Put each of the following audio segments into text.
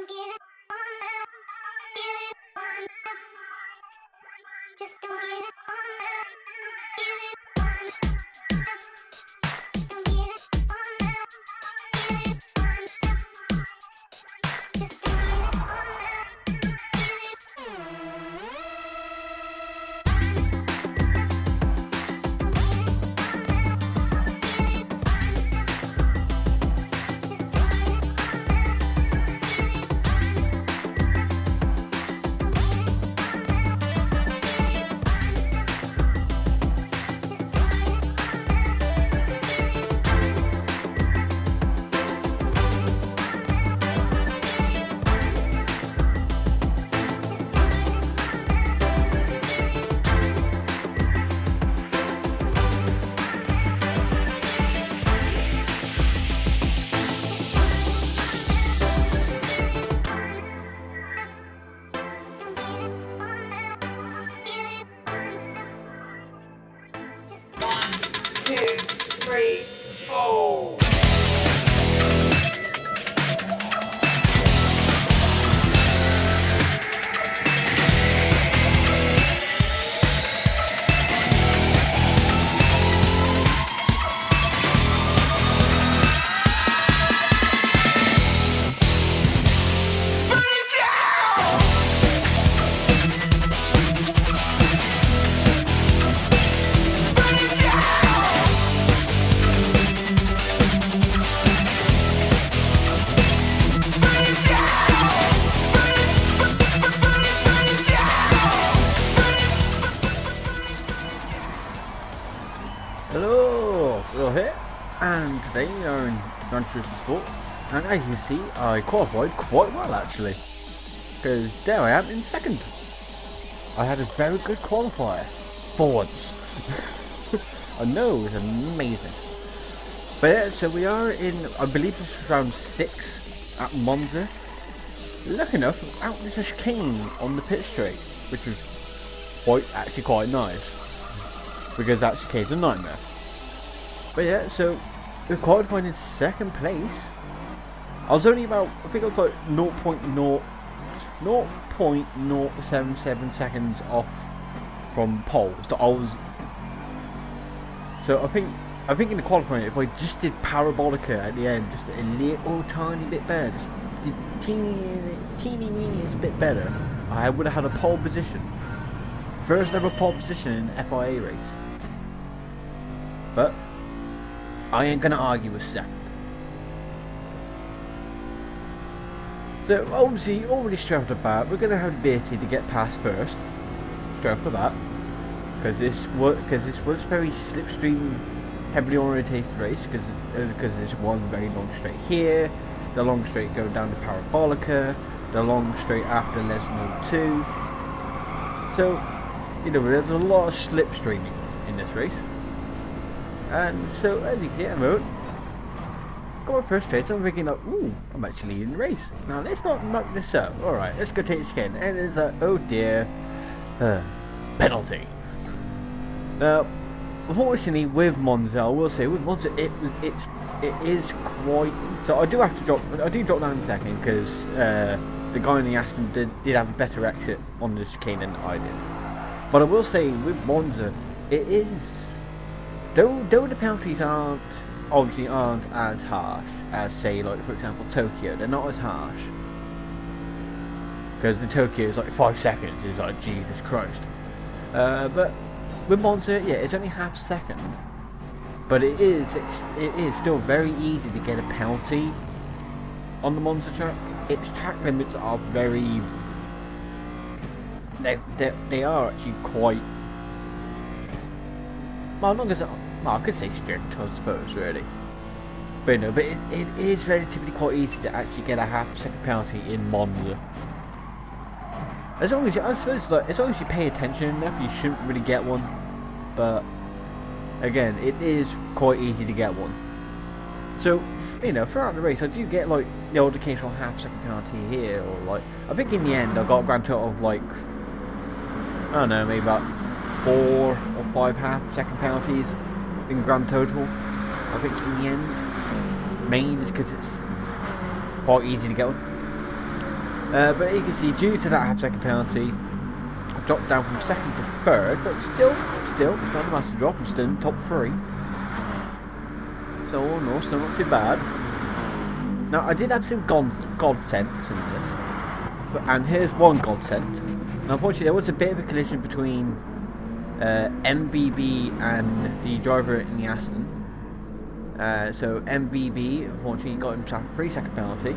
Don't give it all up, give it one up. Just don't give it all up, give it one up. Don't give it all up, give it one up. Just don't give it all up, give Hello, Will here, and today we are in Gran Turismo, and as you can see, I qualified quite well actually, because there I am in second. I had a very good qualifier, for once. I know, it was amazing. But yeah, so we are in, I believe this is round 6 at Monza. Lucky enough, out there's a chicane on the pit straight, which was actually quite nice. Because that chicane's a nightmare. But yeah, so we qualified in second place. I was only about, I think I was like 0.077 seconds off from pole. So I think in the qualifying, if I just did parabolica at the end, just a little tiny bit better, just the teeny bit better, I would have had a pole position. First ever pole position in an FIA race. But I ain't gonna argue with second. So obviously, already straight off the bat, we're gonna have the ability to get past first. Straight off the bat, because this was very slipstream, heavily orientated race. Because there's one very long straight here, the long straight going down to Parabolica, the long straight after Lesmo 2. So you know, there's a lot of slipstreaming in this race. And so, as you can see, I'm out. Going first straight, I'm thinking like, ooh, I'm actually leading the race. Now, let's not muck this up. Alright, let's go take the chicane. And it's like, oh dear, penalty. Now, unfortunately, with Monza, I will say, with Monza, it is quite... So I do drop down in a second, because the guy in the Aston did have a better exit on the chicane than I did. But I will say, with Monza, it is, though the penalties obviously aren't as harsh as, say, like for example Tokyo, they're not as harsh. Because in Tokyo it's like 5 seconds, it's like Jesus Christ. But with Monza, yeah, it's only half a second. But it is still very easy to get a penalty on the Monza track. Its track limits are very... They are actually quite, well, not as, well, I could say strict, I suppose, really. But no, but it is relatively quite easy to actually get a half-second penalty in Monza. As long as I suppose, like, as long as you pay attention enough, you shouldn't really get one. But again, it is quite easy to get one. So, you know, throughout the race, I do get like the old occasional half-second penalty here, or like, I think in the end I got a grand total of like, I don't know, maybe about 4 or 5 half-second penalties in grand total. I think in the end, mainly just because it's quite easy to get one. But you can see, due to that half-second penalty, I've dropped down from second to third, but still, it's not a massive drop. I'm still in top 3. So all in all, still not too bad. Now, I did have some godsends in this, and here's one godsend. Now, unfortunately, there was a bit of a collision between MBB and the driver in the Aston. So MBB unfortunately got himself a 3-second penalty.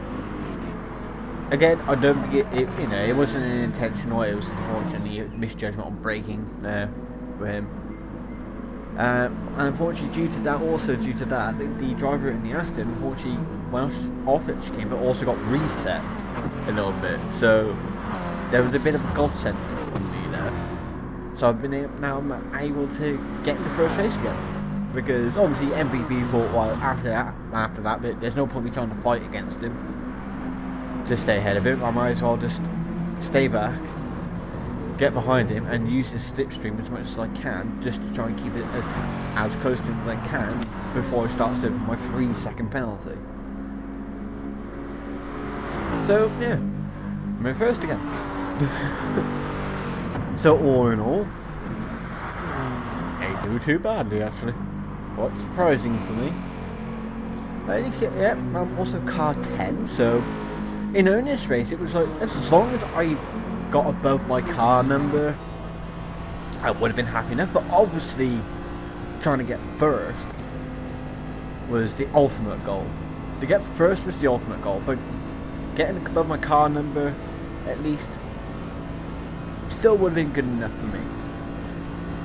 Again, I don't think it wasn't an intentional. It was unfortunately a misjudgment on braking for him. And unfortunately, due to that, the driver in the Aston unfortunately went off its chicane, but also got reset a little bit. So there was a bit of a godsend for me there. So I'm able to get in the first race again. Because obviously MVP thought, well, after that, but there's no point me trying to fight against him. Just stay ahead of him. I might as well just stay back, get behind him, and use his slipstream as much as I can, just to try and keep it as close to him as I can before I start serving my 3-second penalty. So yeah, I'm in first again. So all in all, ain't do too badly actually. What's surprising for me. I'm also car 10, so in this race it was like, as long as I got above my car number, I would have been happy enough, but obviously trying to get first was the ultimate goal. To get first was the ultimate goal, but getting above my car number, at least, still would have been good enough for me.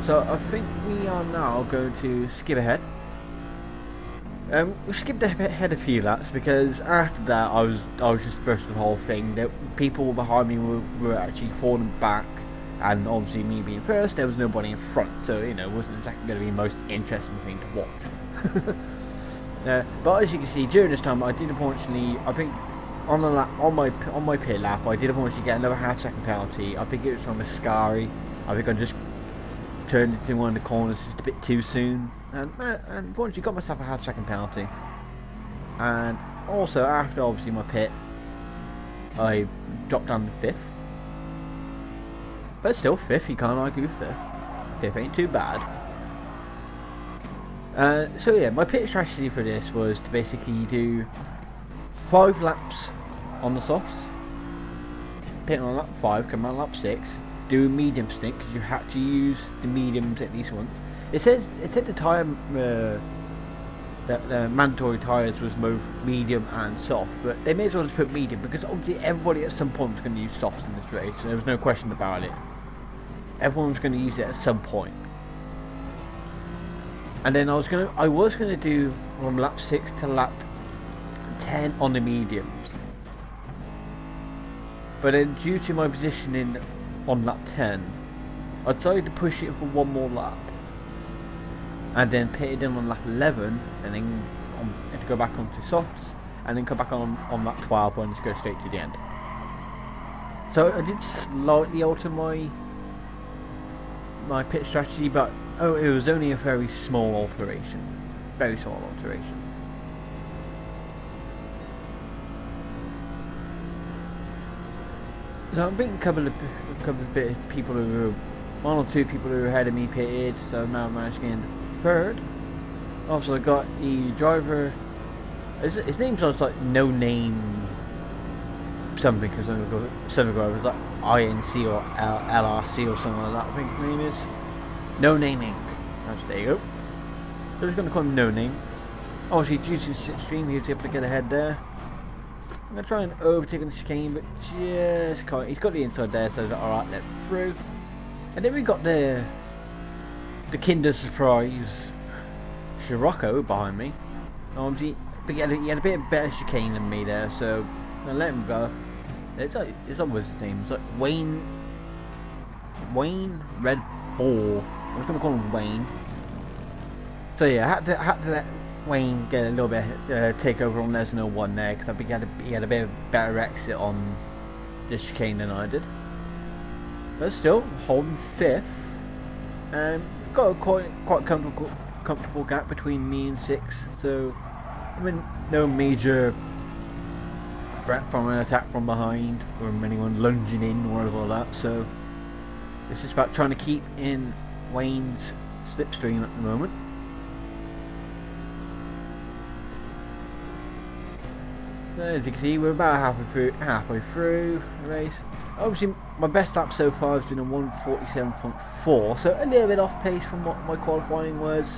So I think we are now going to skip ahead. We skipped ahead a few laps because after that I was just first of the whole thing. That people behind me were actually falling back, and obviously me being first, there was nobody in front, so it wasn't exactly going to be the most interesting thing to watch. But as you can see, during this time I did unfortunately, I think on my pit lap, I did unfortunately get another half-second penalty. I think it was from a Ascari. I think I just turned into one of the corners just a bit too soon, and unfortunately got myself a half-second penalty. And also after obviously my pit, I dropped down to 5th, but still 5th, you can't argue 5th. 5th ain't too bad. So yeah, my pit strategy for this was to basically do 5 laps on the softs, pit on lap 5, come on lap 6, do a medium stint because you had to use the mediums at least once. It said the tyre that the mandatory tyres was both medium and soft, but they may as well just put medium because obviously everybody at some point was going to use softs in this race, and there was no question about it. Everyone was going to use it at some point. And then I was gonna do from lap 6 to lap 10 on the mediums, but then due to my positioning on lap 10, I decided to push it for one more lap, and then pitted in on lap 11, and then to go back onto softs, and then come back on lap 12 and just go straight to the end. So I did slightly alter my pit strategy, but it was only a very small alteration. Very small alteration. So I'm beating a couple of people who were, 1 or 2 people who were ahead of me pitted, so now I'm managed to get in 3rd. Also I got the driver, his name's like no name something, because some of the was like INC or LRC or something like that, I think his name is. No naming. There you go. So we're going to call him No Name. Obviously due to the slipstream he was able to get ahead there. I'm going to try and overtake on the chicane, but just can't. He's got the inside there, so alright, let through. And then we got the Kinder Surprise Scirocco behind me. Obviously, but he had a bit better chicane than me there, so I let him go. It's almost his name. It's like Wayne Red Bull. I was going to call him Wayne. So yeah, I had to let Wayne get a little bit take over on There's No One there, because I think he had a bit of better exit on the chicane than I did. But still, holding 5th, and got a quite comfortable gap between me and 6th. So I mean, no major threat from an attack from behind, or anyone lunging in, or all that. So this is about trying to keep in Wayne's slipstream at the moment. So as you can see, we're about halfway through the race. Obviously, my best lap so far has been a 1:47.4, so a little bit off pace from what my qualifying was.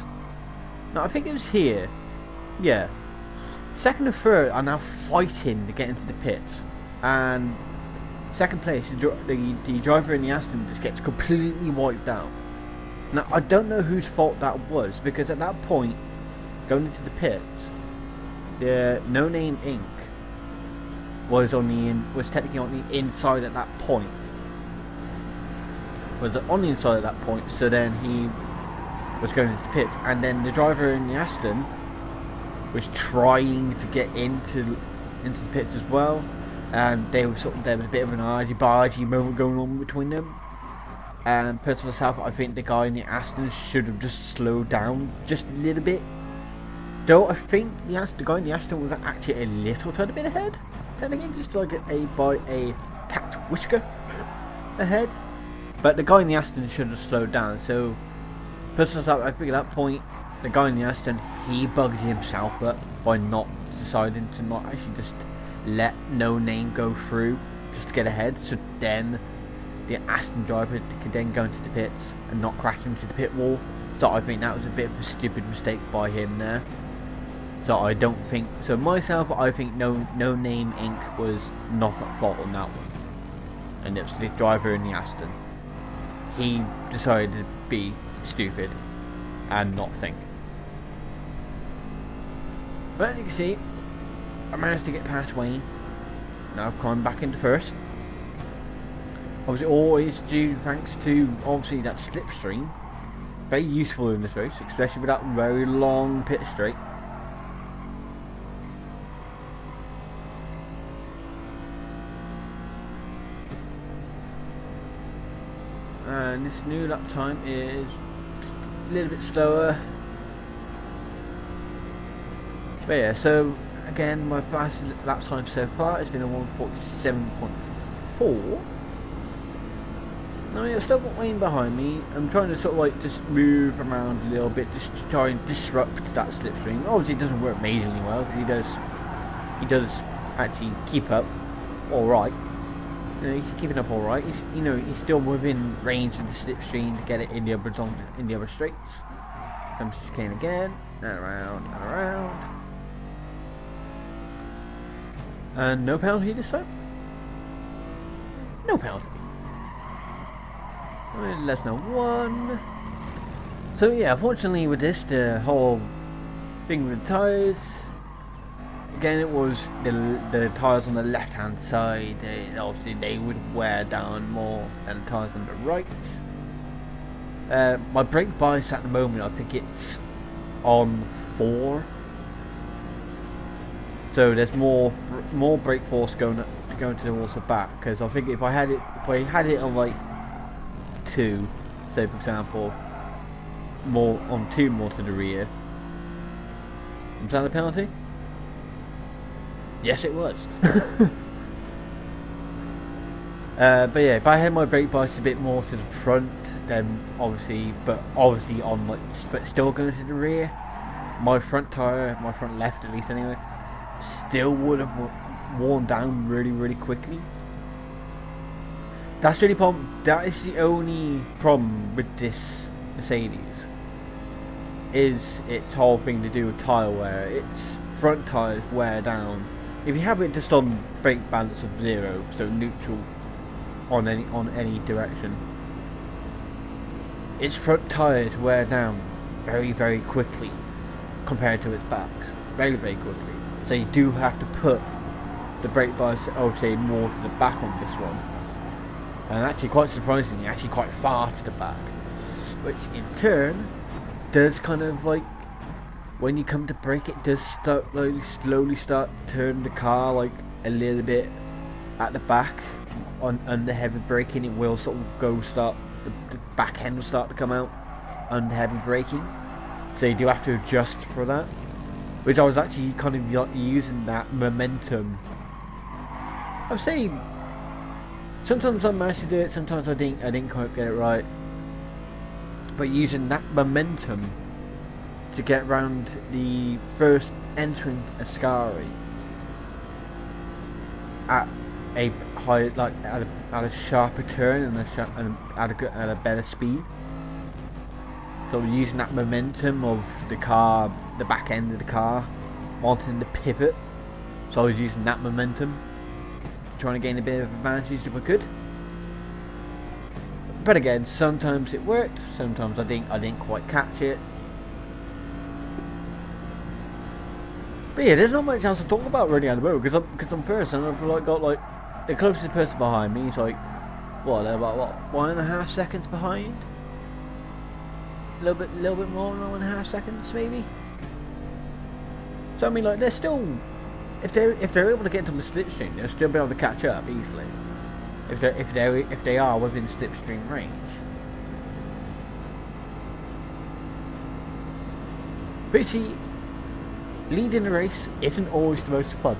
No, I think it was here. Yeah. Second and third are now fighting to get into the pits, and second place, the driver in the Aston just gets completely wiped out. Now, I don't know whose fault that was, because at that point, going into the pits, the No Name Inc. was technically on the inside at that point. Was on the inside at that point, so then he was going into the pits, and then the driver in the Aston was trying to get into the pits as well, and there was a bit of an argy-bargy moment going on between them. And personally myself, I think the guy in the Aston should have just slowed down just a little bit. Though I think the guy in the Aston was actually a little tiny bit ahead. Technically, just like by a cat's whisker ahead. But the guy in the Aston should have slowed down. So personally, I think at that point, the guy in the Aston, he bugged himself up by not deciding to not actually just let No Name go through just to get ahead. So then the Aston driver could then go into the pits and not crash into the pit wall. So I think that was a bit of a stupid mistake by him there. So I don't think, so myself, I think No Name Inc. was not at fault on that one. And it was the driver in the Aston. He decided to be stupid and not think. But as you can see, I managed to get past Wayne. Now I've climbed back into first. Obviously always due thanks to obviously that slipstream. Very useful in this race, especially with that very long pit straight. And this new lap time is a little bit slower. But yeah, so again, my fastest lap time so far has been a 1:47.4. Now, I've still got Wayne behind me. I'm trying to sort of like just move around a little bit, just to try and disrupt that slipstream. Obviously, it doesn't work amazingly well because he does actually keep up all right. You know, he's keeping up all right. He's still within range of the slipstream to get it in the upper straights. Comes to chicane again, and around and around, and no penalty this time. No penalty. Less than one. So yeah, unfortunately with this, the whole thing with the tyres. Again, it was the tyres on the left hand side. Obviously, they would wear down more than the tyres on the right. My brake bias at the moment, I think it's on 4. So there's more brake force going towards the back. Because I think if I had it on like 2, say for example, more on 2 more to the rear. Was that a penalty? Yes, it was. But yeah, if I had my brake bias a bit more to the front, then obviously on like, but still going to the rear, my front tire, my front left at least anyway, still would have worn down really quickly. That's the only problem. That is the only problem with this Mercedes. Is its whole thing to do with tire wear. Its front tires wear down. If you have it just on brake balance of 0, so neutral on any direction, its front tires wear down very quickly compared to its backs, very quickly. So you do have to put the brake bias, I would say, more to the back on this one, and actually quite surprisingly, actually quite far to the back, which in turn does kind of like, when you come to brake, it does start slowly start turning the car like a little bit at the back on under heavy braking. It will sort of the back end will start to come out under heavy braking, so you do have to adjust for that, which I was actually kind of using that momentum I'm saying sometimes I managed to do it, sometimes I didn't quite get it right. But using that momentum to get around the first entering Ascari at a high, like at a sharper turn and at a better speed. So using that momentum of the car, the back end of the car, wanting to pivot. So I was using that momentum, trying to gain a bit of advantage if I could. But again, sometimes it worked, sometimes I didn't quite catch it. But yeah, there's not much else to talk about really on the road because I'm first and I've got like the closest person behind me is like about 1.5 seconds behind. A little bit more than 1.5 seconds maybe. So I mean, like they're still, if they're able to get into the slipstream, they'll still be able to catch up easily. If they are within slipstream range. But you see, leading a race isn't always the most fun.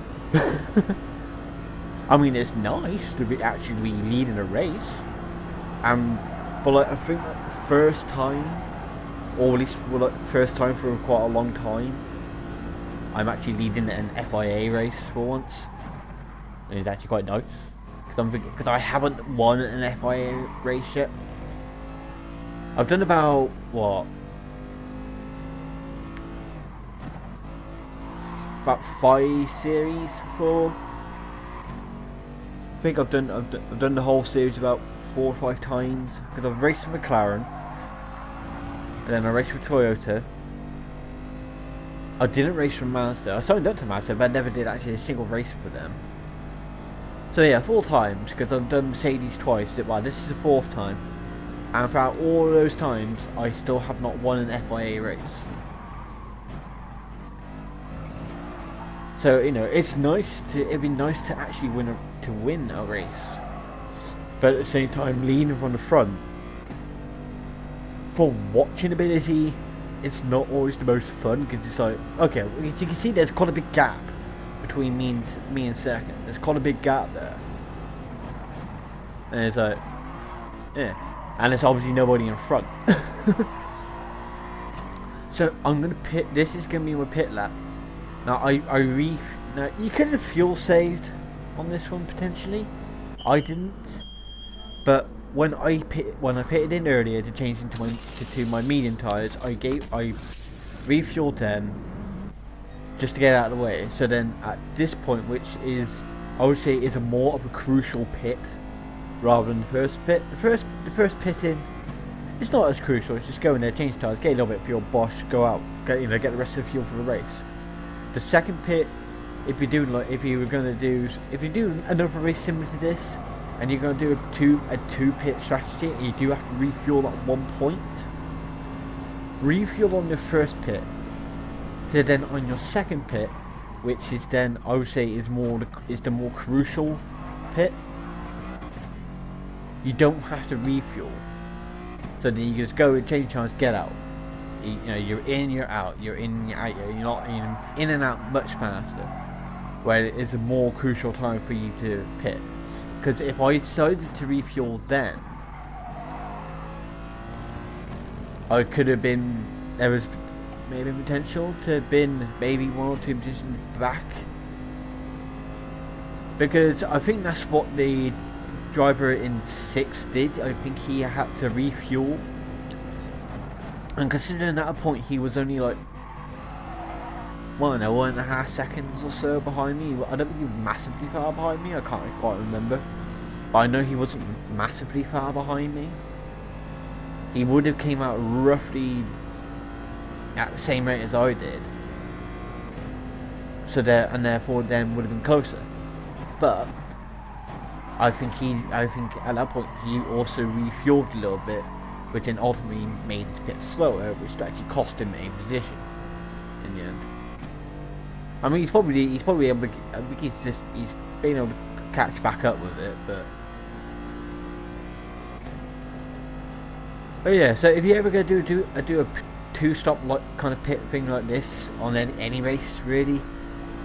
I mean, it's nice to be actually leading a race, but like I think like the first time, or at least for like first time for quite a long time, I'm actually leading an FIA race for once, and it's actually quite nice because I haven't won an FIA race yet. I've done about about 5 series before. I think I've done the whole series about 4 or 5 times because I've raced with McLaren, and then I raced with Toyota. I didn't race for Mazda. I signed up to Mazda, but I never did actually a single race for them. So yeah, 4 times because I've done Mercedes twice. Well, this is the 4th time, and throughout all of those times, I still have not won an FIA race. So you know, it'd be nice to actually win a race, but at the same time, leading from the front for watching ability, it's not always the most fun because it's like, okay, as you can see, there's quite a big gap between me and second. There's quite a big gap there, and it's like, yeah, and there's obviously nobody in front. So I'm gonna pit. This is gonna be my pit lap. Now now you could have fuel saved on this one potentially. I didn't, but when I pitted in earlier to change to my medium tires, I refueled them just to get out of the way. So then at this point, which is I would say is a more of a crucial pit rather than the first pit. The first pit in, it's not as crucial. It's just go in there, change tires, get a little bit of fuel, bosh, go out, get the rest of the fuel for the race. The second pit, if you do another race similar to this, and you're going to do a two pit strategy, you do have to refuel at one point. Refuel on your first pit, so then on your second pit, which is then I would say is the more crucial pit, you don't have to refuel. So then you just go and change tires, get out. You're in, you're out, you're in, you're out, you're not in and out much faster. Where it is a more crucial time for you to pit. Because if I decided to refuel then, I could have been, there was maybe potential to have been maybe 1 or 2 positions back. Because I think that's what the driver in 6th did. I think he had to refuel. And considering at a point he was only like 1.5 seconds or so behind me. I don't think he was massively far behind me. I can't quite remember, but I know he wasn't massively far behind me. He would have came out roughly at the same rate as I did. So therefore then would have been closer. But I think at that point he also refueled a little bit, which then ultimately made his pit slower, which actually cost him a position in the end. I mean, he's probably able to. I think he's been able to catch back up with it, but yeah. So if you ever go do a 2-stop kind of pit thing like this on any race really,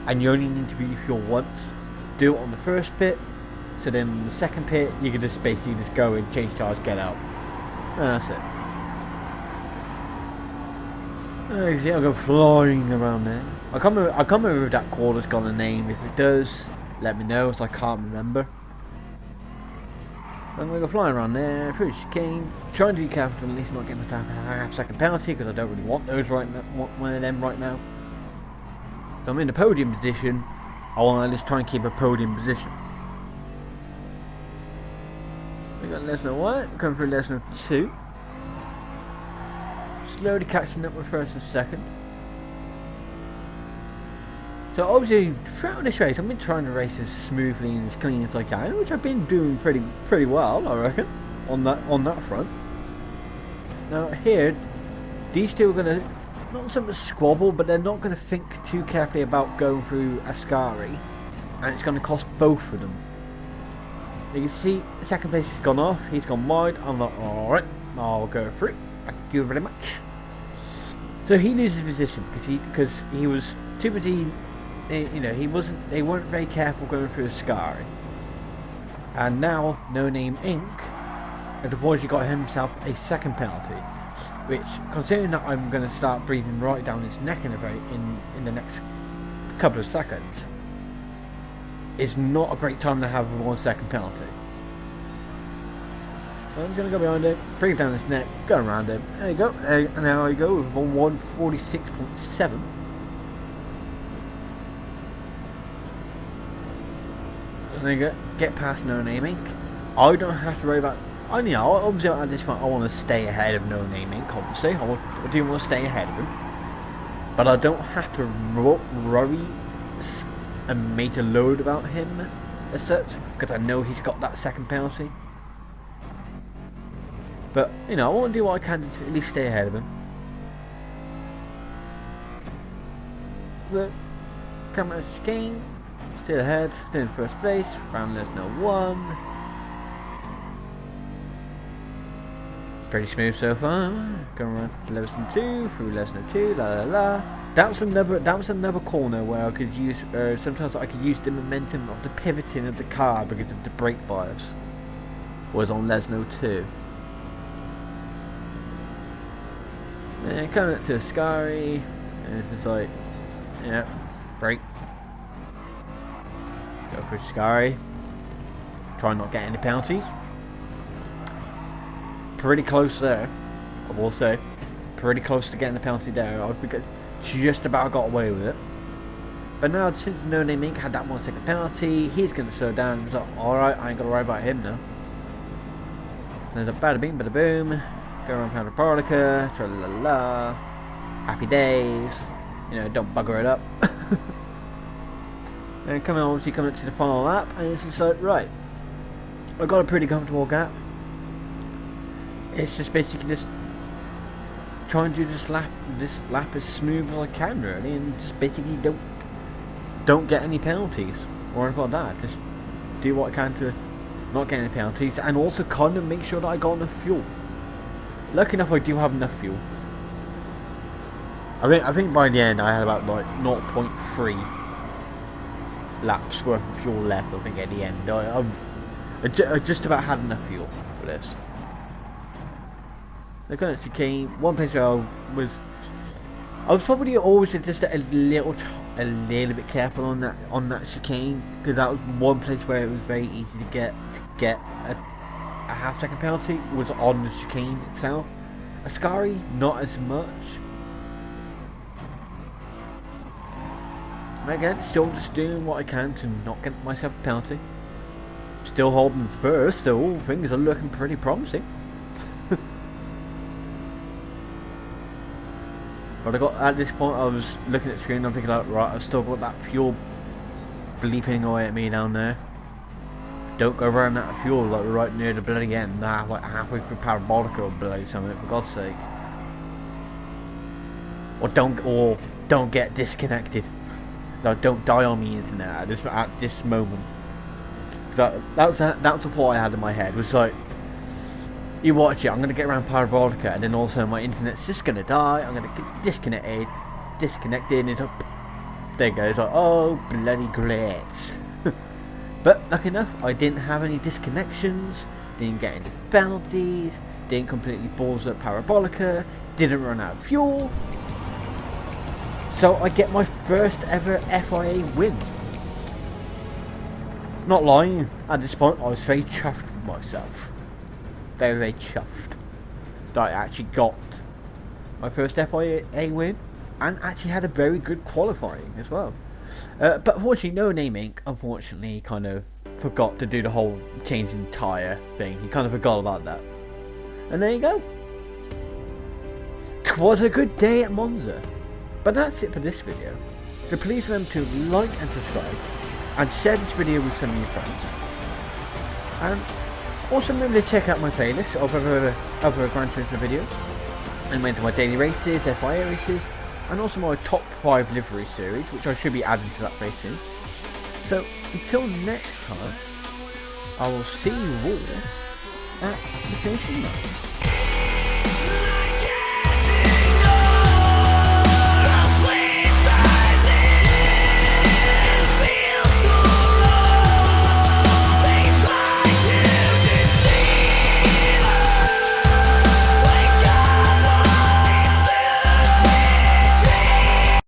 and you only need to refuel once, do it on the first pit. So then the second pit, you can just basically just go and change tires, get out. And that's it. You see, I'll go flying around there. I can't remember if that quarter's got a name. If it does, let me know, so I can't remember. I'm going to go flying around there, through the chicane, trying to be careful to at least not get myself a half-second penalty, because I don't really want those right now, one of them right now. So I'm in the podium position. I want to just try and keep a podium position. We got Lesnar 1, coming through Lesnar 2. Slowly catching up with first and second. So obviously throughout this race I've been trying to race as smoothly and as clean as I can, which I've been doing pretty well, I reckon, on that front. Now here, these two are gonna not so much squabble, but they're not gonna think too carefully about going through Ascari, and it's gonna cost both of them. So you can see second place has gone off, he's gone wide. I'm like, alright, I'll go through. Thank you very much. So he loses position because he was too busy. You know, they weren't very careful going through Ascari. And now No Name Inc. has unfortunately got himself a second penalty, which, considering that I'm going to start breathing right down his neck in the next couple of seconds, is not a great time to have 1 second penalty. So I'm just going to go behind him, breathe down his neck, go around him. There you go. And now I go with 146.7. And then get past No Name Inc. I don't have to worry about. Obviously at this point I want to stay ahead of No Name Inc. Obviously, I do want to stay ahead of him, but I don't have to worry and make a load about him as such, because I know he's got that second penalty. But you know, I want to do what I can to at least stay ahead of him. But come out of game. Still ahead, still in first place, round Lesnar 1. Pretty smooth so far. Going around to Lesnar 2, through Lesnar 2, la la la. That was another corner where I could use, sometimes I could use the momentum of the pivoting of the car because of the brake bias. Was on Lesnar 2. And coming up to Ascari, and it's just like, yeah, brake. Go for Ascari. Try not to get any penalties. Pretty close there, I will say. Pretty close to getting the penalty there. I think just about got away with it. But now, since No Name Inc. had that 1 second penalty, he's going to slow down. He's like, alright, I ain't going to worry about him now. There's a bada bing, bada boom. Go around Parabolica, tra la la. Happy days. You know, don't bugger it up. And obviously coming up to the final lap, and it's just like, right, I got a pretty comfortable gap. It's just basically just try and do this lap as smooth as I can, really, and just basically don't get any penalties or anything like that. Just do what I can to not get any penalties, and also kind of make sure that I got enough fuel. Lucky enough, I do have enough fuel. I think by the end I had about like 0.3 laps worth of fuel left. I think at the end I just about had enough fuel for this. The kind of chicane, one place where I was probably always just a little bit careful on that chicane, because that was one place where it was very easy to get a half-second penalty, was on the chicane itself. Ascari, not as much. And again, still just doing what I can to not get myself a penalty. Still holding first, so all things are looking pretty promising. But at this point I was looking at the screen and I'm thinking like, right, I've still got that fuel bleeping away at me down there. Don't go around that fuel like right near the bloody end, like halfway through Parabolica or bloody something, for God's sake. Or don't get disconnected. Like, don't die on the internet at this moment. That was the thought I had in my head, was like, you watch it, I'm gonna get around Parabolica, and then also my internet's just gonna die. I'm gonna get disconnected, and it's like, there it goes. Like, oh bloody great. But lucky enough, I didn't have any disconnections, didn't get any penalties, didn't completely balls up Parabolica, didn't run out of fuel. So I get my first ever FIA win. Not lying, at this point I was very chuffed with myself. Very, very chuffed that I actually got my first FIA win and actually had a very good qualifying as well. But unfortunately, No Name Inc. unfortunately kind of forgot to do the whole changing tyre thing. He kind of forgot about that. And there you go. 'Twas a good day at Monza. But that's it for this video. So please remember to like and subscribe and share this video with some of your friends. And also remember to check out my playlist of other Gran Turismo videos. And went to my daily races, FIA races, and also my top 5 livery series, which I should be adding to that very soon. So until next time, I will see you all at the finishing line.